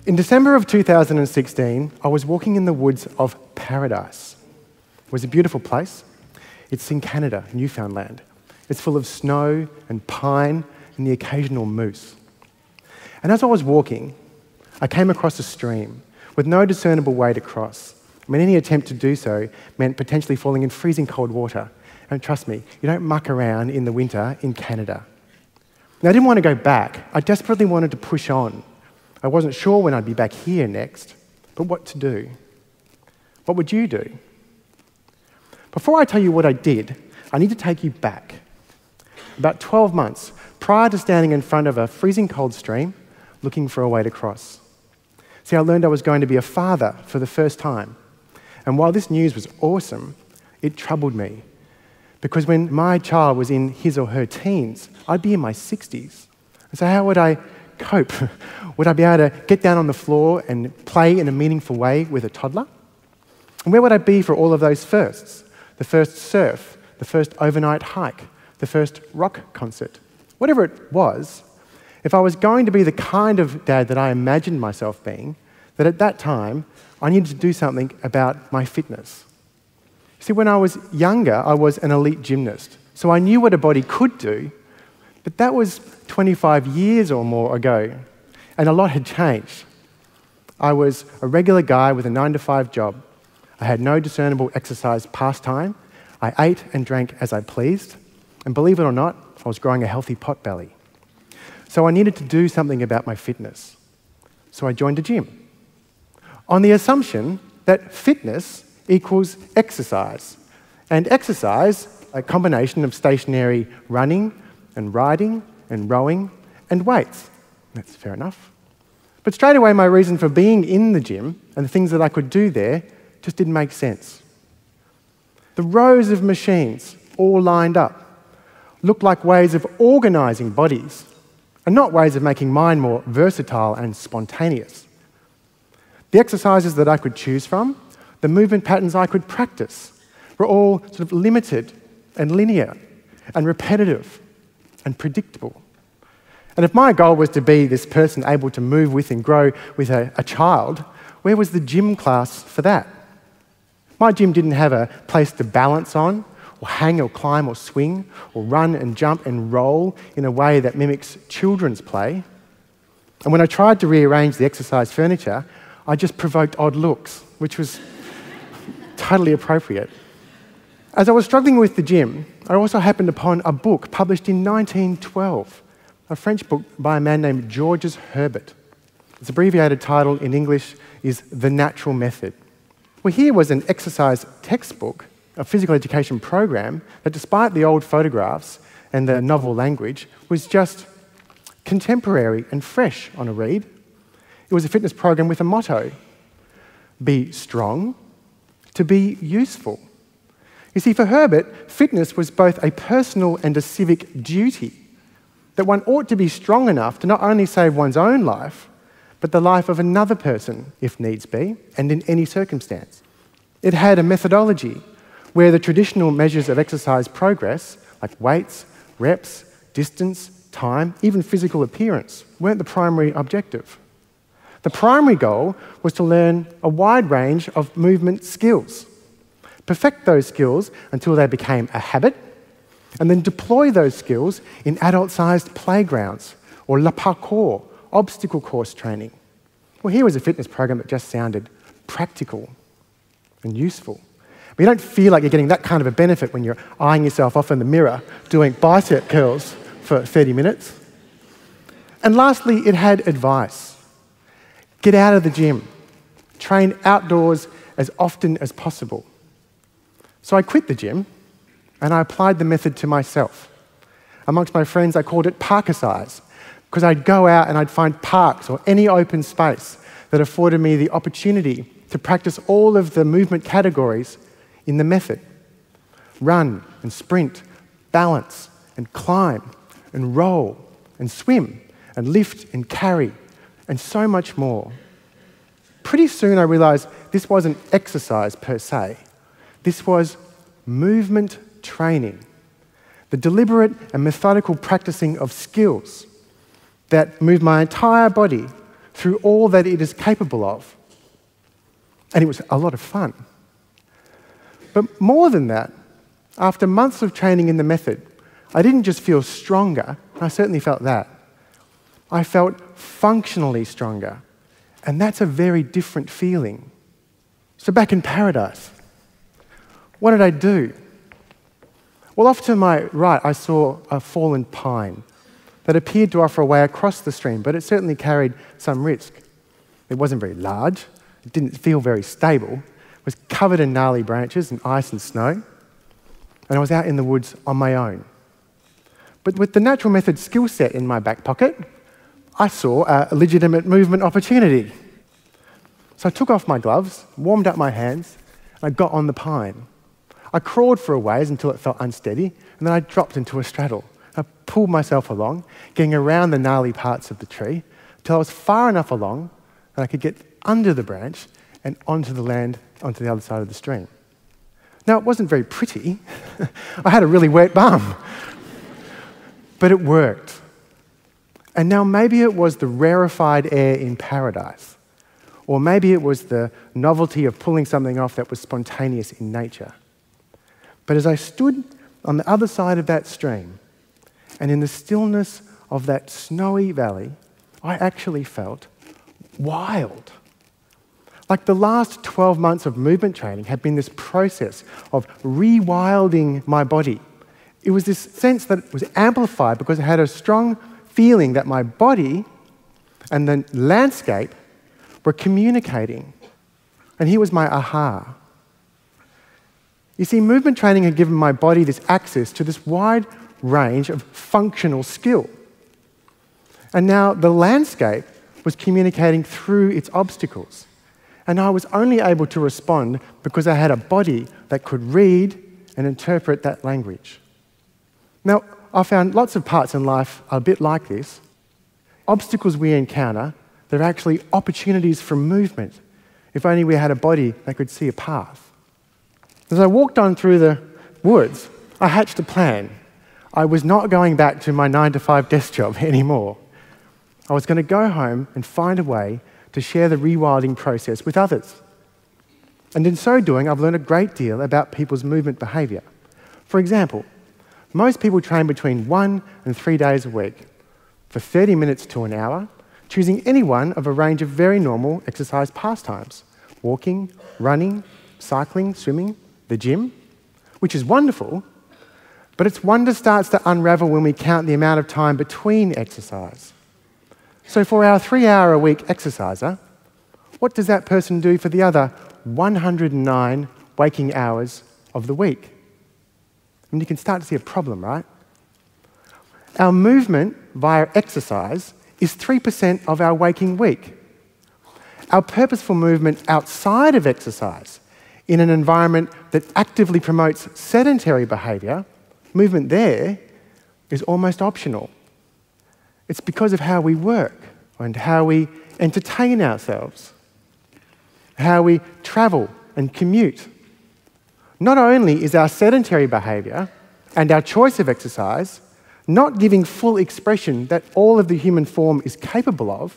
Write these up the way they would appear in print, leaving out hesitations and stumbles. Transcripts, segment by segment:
In December of 2016, I was walking in the woods of Paradise. It was a beautiful place. It's in Canada, Newfoundland. It's full of snow and pine and the occasional moose. And as I was walking, I came across a stream with no discernible way to cross. I mean, any attempt to do so meant potentially falling in freezing cold water. And trust me, you don't muck around in the winter in Canada. Now, I didn't want to go back. I desperately wanted to push on. I wasn't sure when I'd be back here next, but what to do? What would you do? Before I tell you what I did, I need to take you back. About 12 months prior to standing in front of a freezing cold stream, looking for a way to cross. See, I learned I was going to be a father for the first time. And while this news was awesome, it troubled me. Because when my child was in his or her teens, I'd be in my 60s. And so how would I cope? Would I be able to get down on the floor and play in a meaningful way with a toddler? And where would I be for all of those firsts? The first surf, the first overnight hike, the first rock concert. Whatever it was, if I was going to be the kind of dad that I imagined myself being, that at that time, I needed to do something about my fitness. See, when I was younger, I was an elite gymnast, so I knew what a body could do, but that was 25 years or more ago, and a lot had changed. I was a regular guy with a 9-to-5 job. I had no discernible exercise pastime. I ate and drank as I pleased, and believe it or not, I was growing a healthy pot belly. So I needed to do something about my fitness. So I joined a gym, on the assumption that fitness equals exercise. And exercise, a combination of stationary running and riding and rowing and weights. That's fair enough. But straight away, my reason for being in the gym and the things that I could do there just didn't make sense. The rows of machines, all lined up, looked like ways of organising bodies, and not ways of making mine more versatile and spontaneous. The exercises that I could choose from, the movement patterns I could practice, were all sort of limited and linear and repetitive and predictable. And if my goal was to be this person able to move with and grow with a child, where was the gym class for that? My gym didn't have a place to balance on, or hang or climb or swing, or run and jump and roll in a way that mimics children's play. And when I tried to rearrange the exercise furniture, I just provoked odd looks, which was totally appropriate. As I was struggling with the gym, I also happened upon a book published in 1912, a French book by a man named Georges Herbert. Its abbreviated title in English is The Natural Method. Well, here was an exercise textbook, a physical education program that, despite the old photographs and the novel language, was just contemporary and fresh on a read. It was a fitness program with a motto: be strong, to be useful. You see, for Herbert, fitness was both a personal and a civic duty, that one ought to be strong enough to not only save one's own life, but the life of another person, if needs be, and in any circumstance. It had a methodology where the traditional measures of exercise progress, like weights, reps, distance, time, even physical appearance, weren't the primary objective. The primary goal was to learn a wide range of movement skills, perfect those skills until they became a habit, and then deploy those skills in adult-sized playgrounds or le parkour, obstacle course training. Well, here was a fitness program that just sounded practical and useful. But you don't feel like you're getting that kind of a benefit when you're eyeing yourself off in the mirror doing bicep curls for 30 minutes. And lastly, it had advice. Get out of the gym. Train outdoors as often as possible. So I quit the gym and I applied the method to myself. Amongst my friends, I called it parkicize, because I'd go out and I'd find parks or any open space that afforded me the opportunity to practice all of the movement categories in the method. Run and sprint, balance and climb and roll and swim and lift and carry and so much more. Pretty soon I realized this wasn't exercise per se. This was movement training, the deliberate and methodical practicing of skills that moved my entire body through all that it is capable of. And it was a lot of fun. But more than that, after months of training in the method, I didn't just feel stronger, I certainly felt that. I felt functionally stronger. And that's a very different feeling. So back in paradise, what did I do? Well, off to my right, I saw a fallen pine that appeared to offer a way across the stream, but it certainly carried some risk. It wasn't very large, it didn't feel very stable, it was covered in gnarly branches and ice and snow, and I was out in the woods on my own. But with the natural method skill set in my back pocket, I saw a legitimate movement opportunity. So I took off my gloves, warmed up my hands, and I got on the pine. I crawled for a ways until it felt unsteady, and then I dropped into a straddle. I pulled myself along, getting around the gnarly parts of the tree, until I was far enough along that I could get under the branch and onto the land, onto the other side of the stream. Now, it wasn't very pretty. I had a really wet bum. But it worked. And now maybe it was the rarefied air in paradise, or maybe it was the novelty of pulling something off that was spontaneous in nature. But as I stood on the other side of that stream, and in the stillness of that snowy valley, I actually felt wild. Like the last 12 months of movement training had been this process of rewilding my body. It was this sense that it was amplified because I had a strong feeling that my body and the landscape were communicating. And here was my aha. You see, movement training had given my body this access to this wide range of functional skill. And now the landscape was communicating through its obstacles. And I was only able to respond because I had a body that could read and interpret that language. Now, I found lots of parts in life are a bit like this. Obstacles we encounter, they're actually opportunities for movement. If only we had a body that could see a path. As I walked on through the woods, I hatched a plan. I was not going back to my 9-to-5 desk job anymore. I was going to go home and find a way to share the rewilding process with others. And in so doing, I've learned a great deal about people's movement behaviour. For example, most people train between 1 and 3 days a week for 30 minutes to an hour, choosing any one of a range of very normal exercise pastimes: walking, running, cycling, swimming, the gym, which is wonderful, but its wonder starts to unravel when we count the amount of time between exercise. So for our 3-hour-a-week exerciser, what does that person do for the other 109 waking hours of the week? I mean, you can start to see a problem, right? Our movement via exercise is 3% of our waking week. Our purposeful movement outside of exercise, in an environment that actively promotes sedentary behaviour, movement there is almost optional. It's because of how we work and how we entertain ourselves, how we travel and commute. Not only is our sedentary behaviour and our choice of exercise not giving full expression that all of the human form is capable of,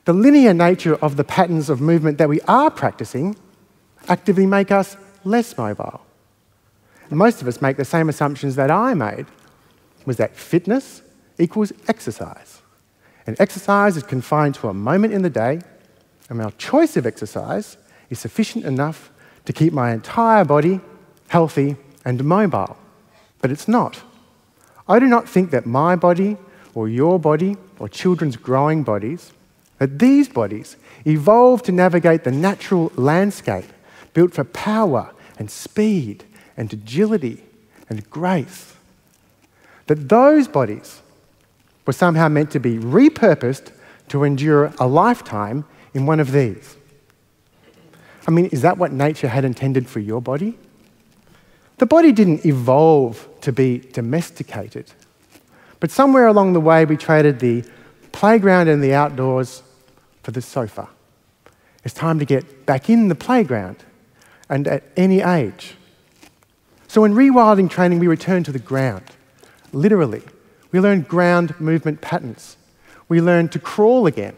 the linear nature of the patterns of movement that we are practicing actively make us less mobile. And most of us make the same assumptions that I made, was that fitness equals exercise. And exercise is confined to a moment in the day, and our choice of exercise is sufficient enough to keep my entire body healthy and mobile. But it's not. I do not think that my body, or your body, or children's growing bodies, that these bodies evolved to navigate the natural landscape built for power and speed and agility and grace. That those bodies were somehow meant to be repurposed to endure a lifetime in one of these. I mean, is that what nature had intended for your body? The body didn't evolve to be domesticated, but somewhere along the way we traded the playground and the outdoors for the sofa. It's time to get back in the playground, and at any age. So in rewilding training, we return to the ground, literally. We learn ground movement patterns. We learn to crawl again,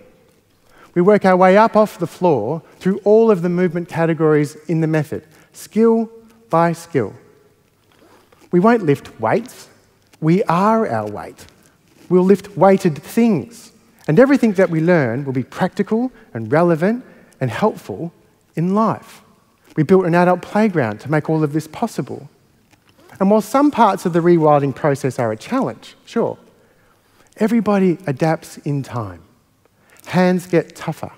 We work our way up off the floor through all of the movement categories in the method, skill by skill. We won't lift weights. We are our weight. We'll lift weighted things. And everything that we learn will be practical and relevant and helpful in life. We built an adult playground to make all of this possible. And while some parts of the rewilding process are a challenge, sure, everybody adapts in time. Hands get tougher,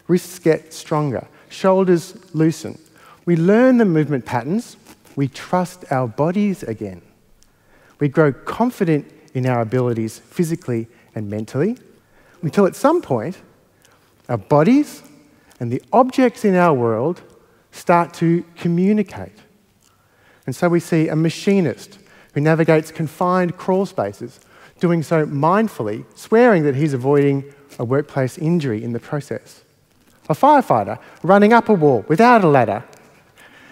wrists get stronger, shoulders loosen. We learn the movement patterns, we trust our bodies again. We grow confident in our abilities physically and mentally, until at some point, our bodies and the objects in our world start to communicate. And so we see a machinist who navigates confined crawl spaces, doing so mindfully, swearing that he's avoiding a workplace injury in the process. A firefighter running up a wall without a ladder.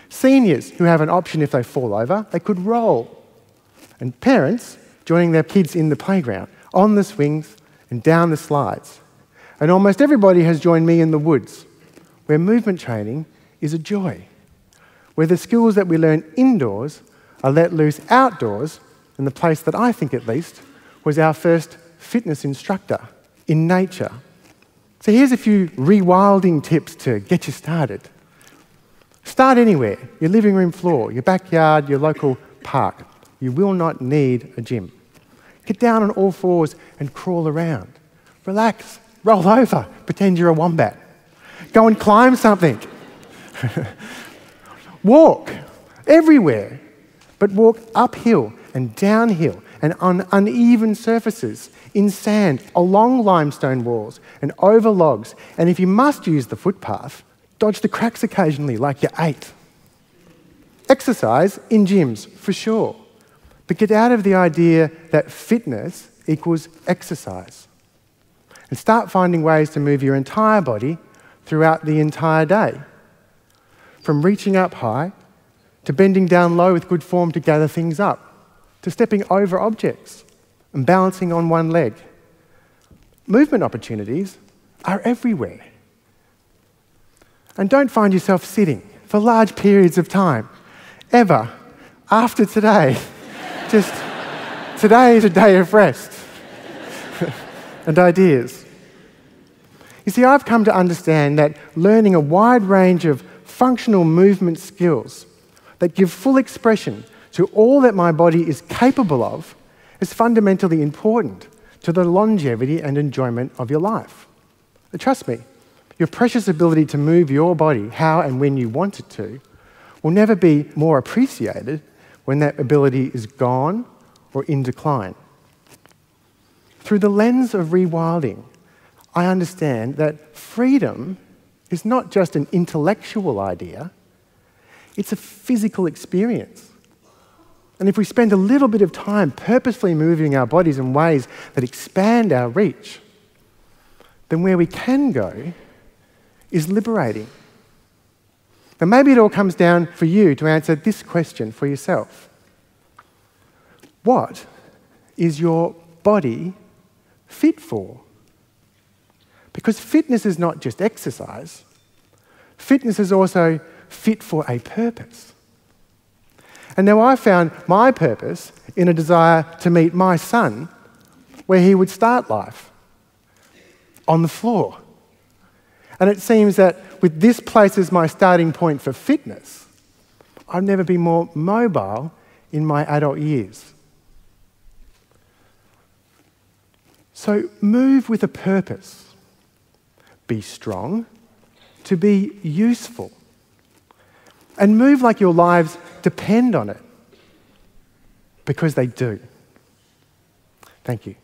Seniors who have an option if they fall over, they could roll. And parents joining their kids in the playground, on the swings and down the slides. And almost everybody has joined me in the woods, where movement training is a joy, where the skills that we learn indoors are let loose outdoors, and the place that I think at least was our first fitness instructor in nature. So here's a few rewilding tips to get you started. Start anywhere, your living room floor, your backyard, your local park. You will not need a gym. Get down on all fours and crawl around. Relax, roll over, pretend you're a wombat. Go and climb something. Walk everywhere, but walk uphill and downhill and on uneven surfaces, in sand, along limestone walls and over logs. And if you must use the footpath, dodge the cracks occasionally like you ate. Exercise in gyms, for sure. But get out of the idea that fitness equals exercise. And start finding ways to move your entire body throughout the entire day. From reaching up high, to bending down low with good form to gather things up, to stepping over objects and balancing on one leg. Movement opportunities are everywhere. And don't find yourself sitting for large periods of time, ever, after today. Just, today is a day of rest and ideas. You see, I've come to understand that learning a wide range of functional movement skills that give full expression to all that my body is capable of is fundamentally important to the longevity and enjoyment of your life. And trust me, your precious ability to move your body how and when you want it to will never be more appreciated when that ability is gone or in decline. Through the lens of rewilding, I understand that freedom is not just an intellectual idea, it's a physical experience. And if we spend a little bit of time purposefully moving our bodies in ways that expand our reach, then where we can go is liberating. And maybe it all comes down for you to answer this question for yourself. What is your body fit for? Because fitness is not just exercise. Fitness is also fit for a purpose. And now I found my purpose in a desire to meet my son where he would start life, on the floor. And it seems that with this place as my starting point for fitness, I've never been more mobile in my adult years. So move with a purpose. Be strong to be useful. And move like your lives depend on it, because they do. Thank you.